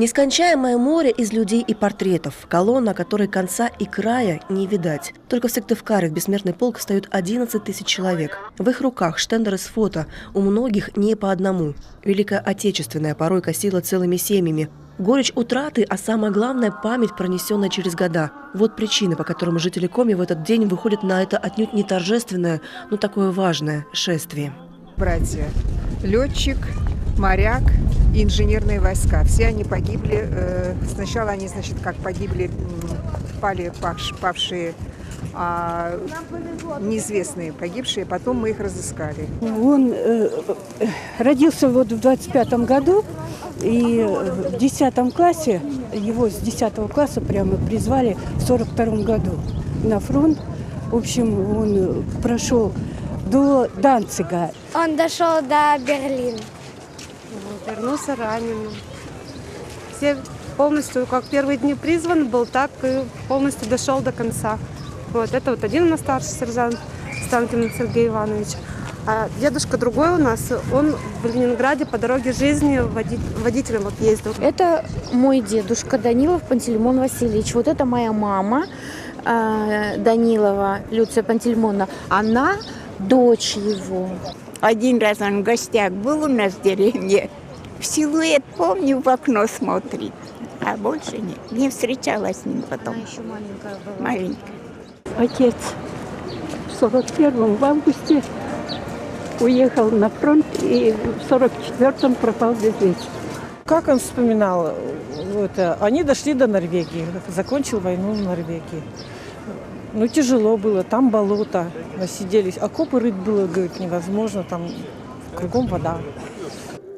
Нескончаемое море из людей и портретов, колонна, которой конца и края не видать. Только в Сыктывкаре в бессмертный полк встают 11 тысяч человек. В их руках штендеры с фото, у многих не по одному. Великая Отечественная порой косила целыми семьями. Горечь утраты, а самое главное – память, пронесенная через года. Вот причины, по которым жители Коми в этот день выходят на это отнюдь не торжественное, но такое важное шествие. Братья, летчик, моряк и инженерные войска. Все они погибли. Сначала они, как погибли, павшие, неизвестные погибшие. Потом мы их разыскали. Он родился в 25-м году. И в 10 классе, его с 10 класса прямо призвали в 42 году на фронт. В общем, он прошел до Данцига. Он дошел до Берлина. Вернулся раненым. Все полностью, как первые дни призван был, так и полностью дошел до конца. Вот это вот один у нас старший сержант Станкин Сергей Иванович. А дедушка другой у нас, он в Ленинграде по дороге жизни водителем вот ездил. Это мой дедушка Данилов Пантелеймон Васильевич. Вот это моя мама Данилова Люция Пантелеймоновна. Она дочь его. Один раз он в гостях был у нас в деревне. В силуэт, помню, в окно смотрит. А больше нет. Не встречалась с ним потом. Она еще маленькая была. Маленькая. Отец в 41-м в августе уехал на фронт и в 44-м пропал без вести. Как он вспоминал, они дошли до Норвегии, закончил войну в Норвегии. Ну, тяжело было, там болото, насиделись. Окопы рыть было, говорит, невозможно, там кругом вода.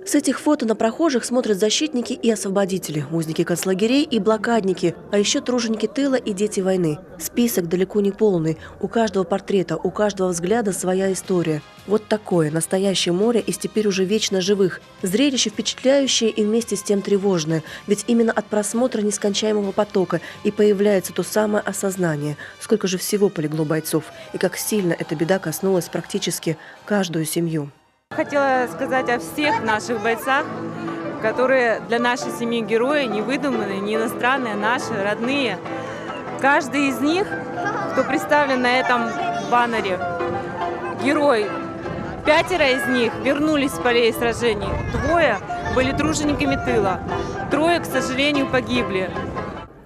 С этих фото на прохожих смотрят защитники и освободители, узники концлагерей и блокадники, а еще труженики тыла и дети войны. Список далеко не полный. У каждого портрета, у каждого взгляда своя история. Вот такое настоящее море из теперь уже вечно живых. Зрелище впечатляющее и вместе с тем тревожное. Ведь именно от просмотра нескончаемого потока и появляется то самое осознание, сколько же всего полегло бойцов и как сильно эта беда коснулась практически каждую семью. Хотела сказать о всех наших бойцах, которые для нашей семьи герои, не выдуманные, не иностранные, наши, родные. Каждый из них, кто представлен на этом баннере, герой. 5 из них вернулись с полей сражений. 2 были тружениками тыла. 3, к сожалению, погибли.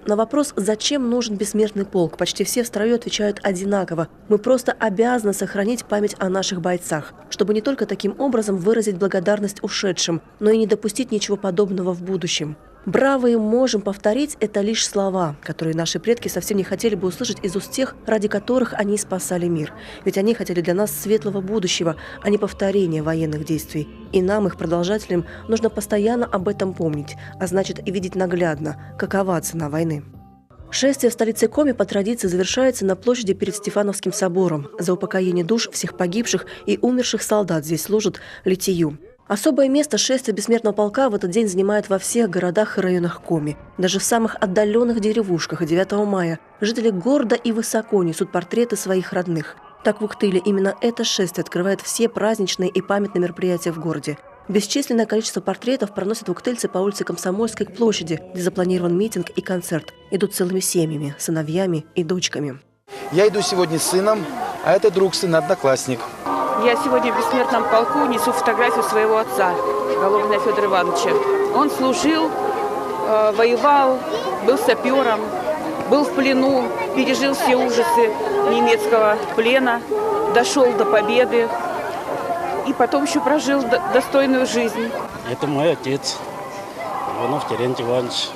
На вопрос, зачем нужен бессмертный полк, почти все в строю отвечают одинаково. Мы просто обязаны сохранить память о наших бойцах, чтобы не только таким образом выразить благодарность ушедшим, но и не допустить ничего подобного в будущем. «Браво» им можем повторить – это лишь слова, которые наши предки совсем не хотели бы услышать из уст тех, ради которых они спасали мир. Ведь они хотели для нас светлого будущего, а не повторения военных действий. И нам, их продолжателям, нужно постоянно об этом помнить, а значит и видеть наглядно, какова цена войны. Шествие в столице Коми по традиции завершается на площади перед Стефановским собором. За упокоение душ всех погибших и умерших солдат здесь служат литию. Особое место шествия бессмертного полка в этот день занимает во всех городах и районах Коми. Даже в самых отдаленных деревушках 9 мая жители гордо и высоко несут портреты своих родных. Так в Уктыле именно это шествие открывает все праздничные и памятные мероприятия в городе. Бесчисленное количество портретов проносят уктыльцы по улице Комсомольской к площади, где запланирован митинг и концерт. Идут целыми семьями, сыновьями и дочками. Я иду сегодня с сыном, а это друг сына, одноклассник. Я сегодня в бессмертном полку несу фотографию своего отца, Головина Федора Ивановича. Он служил, воевал, был сапером, был в плену, пережил все ужасы немецкого плена, дошел до победы и потом еще прожил достойную жизнь. Это мой отец, Иванов Терентий Иванович.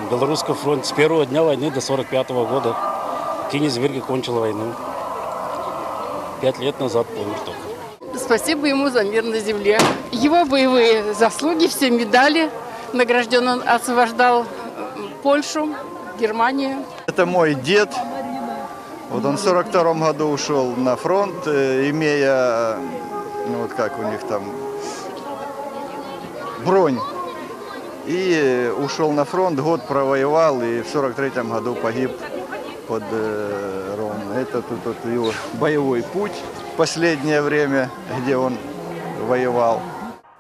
На Белорусском фронте с первого дня войны до 45-го года. Кенигсберге кончил войну. 5 лет назад помер только. Спасибо ему за мир на земле. Его боевые заслуги, все медали. Награжден он, освобождал Польшу, Германию. Это мой дед. Вот он в 42 году ушел на фронт, имея, ну вот как у них там, бронь. И ушел на фронт, год провоевал и в 43 году погиб под Ровно. Это тут его боевой путь в последнее время, где он воевал.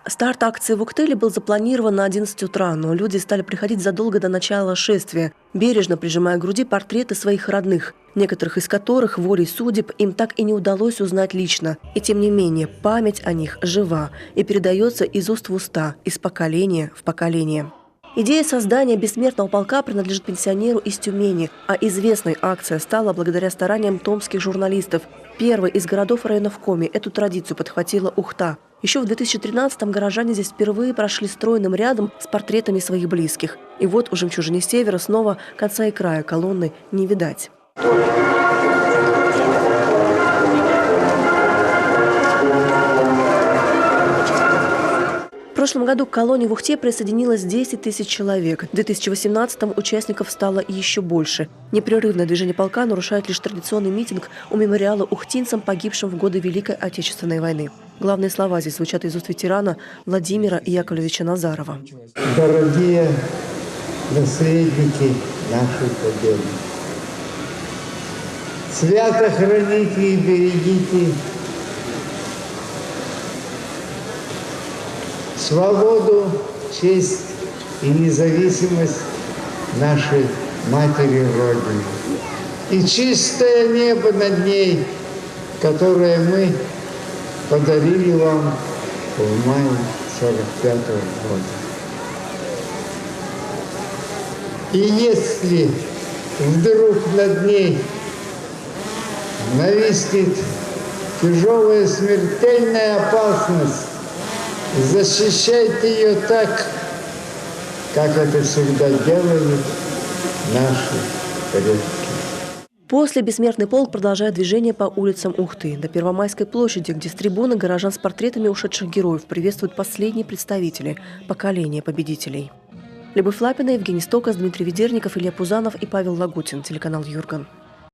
Старт акции в Уктыле был запланирован на 11 утра, но люди стали приходить задолго до начала шествия, бережно прижимая к груди портреты своих родных, некоторых из которых волей судеб им так и не удалось узнать лично. И тем не менее, память о них жива и передается из уст в уста, из поколения в поколение. Идея создания бессмертного полка принадлежит пенсионеру из Тюмени, а известной акция стала благодаря стараниям томских журналистов. Первой из городов и районов Коми эту традицию подхватила Ухта. Еще в 2013-м горожане здесь впервые прошли стройным рядом с портретами своих близких. И вот у жемчужины Севера снова конца и края колонны не видать. В прошлом году к колонне в Ухте присоединилось 10 тысяч человек. В 2018-м участников стало еще больше. Непрерывное движение полка нарушает лишь традиционный митинг у мемориала ухтинцам, погибшим в годы Великой Отечественной войны. Главные слова здесь звучат из уст ветерана Владимира Яковлевича Назарова. Дорогие наследники нашей победы, свято храните и берегите свободу, честь и независимость нашей матери Родины. И чистое небо над ней, которое мы подарили вам в мае 45-го года. И если вдруг над ней нависнет тяжелая смертельная опасность, защищайте ее так, как это всегда делали наши предки. После бессмертный полк продолжает движение по улицам Ухты до Первомайской площади, где с трибуны горожан с портретами ушедших героев приветствуют последние представители поколения победителей. Любовь Лапина, Евгений Стокас, Дмитрий Ведерников, Илья Пузанов и Павел Лагутин. Телеканал Юрган.